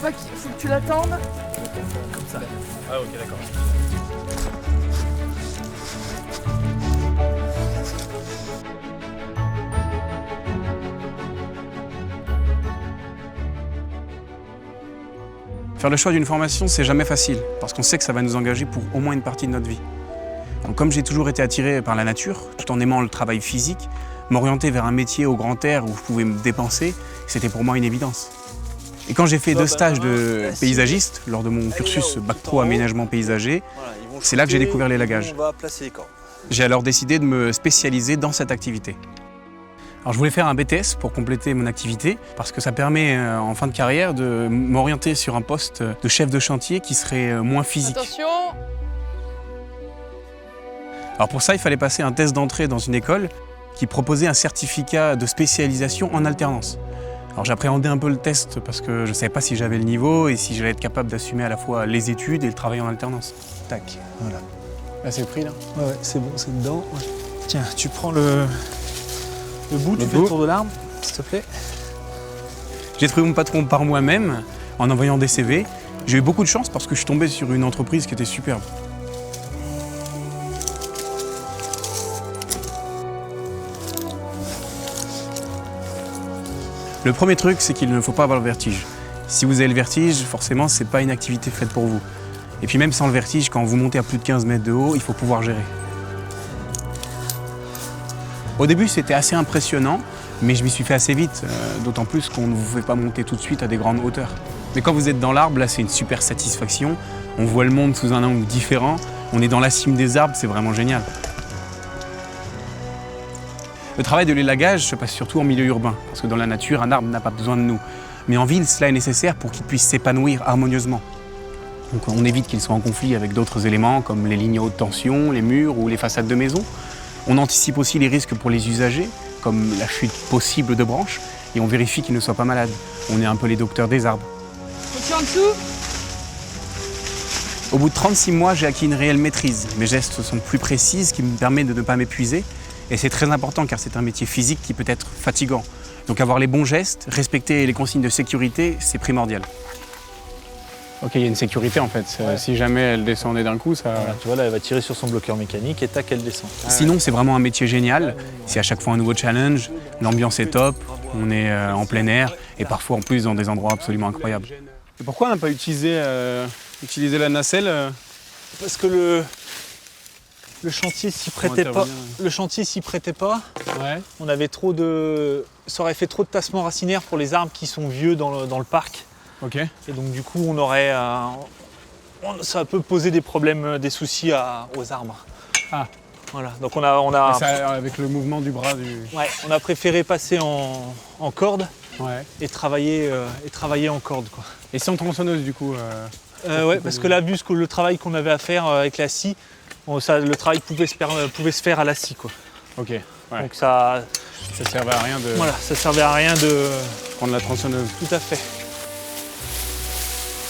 pas qu'il faut que tu l'attendes. Comme ça. Ah ok, d'accord. Faire le choix d'une formation, c'est jamais facile, parce qu'on sait que ça va nous engager pour au moins une partie de notre vie. Donc, comme j'ai toujours été attiré par la nature, tout en aimant le travail physique, m'orienter vers un métier au grand air où je pouvais me dépenser, c'était pour moi une évidence. Et quand j'ai fait 2 stages de paysagiste, lors de mon cursus Bac Pro Aménagement Paysager, c'est là que j'ai découvert l'élagage. J'ai alors décidé de me spécialiser dans cette activité. Alors je voulais faire un BTS pour compléter mon activité parce que ça permet en fin de carrière de m'orienter sur un poste de chef de chantier qui serait moins physique. Attention. Alors pour ça, il fallait passer un test d'entrée dans une école qui proposait un certificat de spécialisation en alternance. Alors j'appréhendais un peu le test parce que je ne savais pas si j'avais le niveau et si j'allais être capable d'assumer à la fois les études et le travail en alternance. Tac, voilà. Là c'est pris là. Ouais, c'est bon, c'est dedans. Ouais. Tiens, tu prends le bout, tu fais le tour de l'arbre, s'il te plaît. J'ai trouvé mon patron par moi-même en envoyant des CV. J'ai eu beaucoup de chance parce que je suis tombé sur une entreprise qui était superbe. Le premier truc, c'est qu'il ne faut pas avoir le vertige. Si vous avez le vertige, forcément, c'est pas une activité faite pour vous. Et puis même sans le vertige, quand vous montez à plus de 15 mètres de haut, il faut pouvoir gérer. Au début, c'était assez impressionnant, mais je m'y suis fait assez vite, d'autant plus qu'on ne vous fait pas monter tout de suite à des grandes hauteurs. Mais quand vous êtes dans l'arbre, là, c'est une super satisfaction. On voit le monde sous un angle différent. On est dans la cime des arbres, c'est vraiment génial. Le travail de l'élagage se passe surtout en milieu urbain, parce que dans la nature, un arbre n'a pas besoin de nous. Mais en ville, cela est nécessaire pour qu'il puisse s'épanouir harmonieusement. Donc on évite qu'il soit en conflit avec d'autres éléments, comme les lignes à haute tension, les murs ou les façades de maisons. On anticipe aussi les risques pour les usagers, comme la chute possible de branches, et on vérifie qu'ils ne soient pas malades. On est un peu les docteurs des arbres. Continue en dessous. Au bout de 36 mois, j'ai acquis une réelle maîtrise. Mes gestes sont plus précis, ce qui me permet de ne pas m'épuiser. Et c'est très important car c'est un métier physique qui peut être fatigant. Donc avoir les bons gestes, respecter les consignes de sécurité, c'est primordial. Ok, il y a une sécurité en fait. Ouais. Si jamais elle descendait d'un coup, ça... Voilà, tu vois là, elle va tirer sur son bloqueur mécanique et tac, elle descend. Sinon, c'est vraiment un métier génial. C'est à chaque fois un nouveau challenge. L'ambiance est top, on est en plein air et parfois en plus dans des endroits absolument incroyables. Et pourquoi on n'a pas utilisé la nacelle Parce que le chantier s'y prêtait pas. Le chantier s'y prêtait pas. Ouais. On avait trop de... Ça aurait fait trop de tassements racinaires pour les arbres qui sont vieux dans le parc. Ok. Et donc du coup, on aurait... ça peut poser des problèmes, des soucis aux arbres. Ah. Voilà. Donc on a... Ça, avec le mouvement du bras du... Ouais, on a préféré passer en corde et travailler en corde, quoi. Et sans tronçonneuse du coup ouais, parce que là, vu le travail qu'on avait à faire avec la scie, le travail pouvait se faire à la scie, quoi. Ok. Ouais. Donc ça servait à rien de... Voilà, ça servait à rien de... prendre la tronçonneuse. Tout à fait.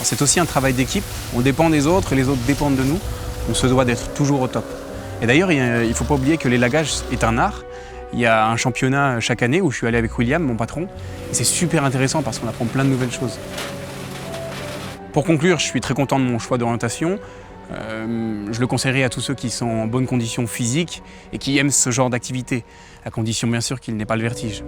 C'est aussi un travail d'équipe. On dépend des autres et les autres dépendent de nous. On se doit d'être toujours au top. Et d'ailleurs, il ne faut pas oublier que l'élagage est un art. Il y a un championnat chaque année où je suis allé avec William, mon patron. Et c'est super intéressant parce qu'on apprend plein de nouvelles choses. Pour conclure, je suis très content de mon choix d'orientation. Je le conseillerais à tous ceux qui sont en bonne condition physique et qui aiment ce genre d'activité, à condition bien sûr qu'ils n'aient pas le vertige.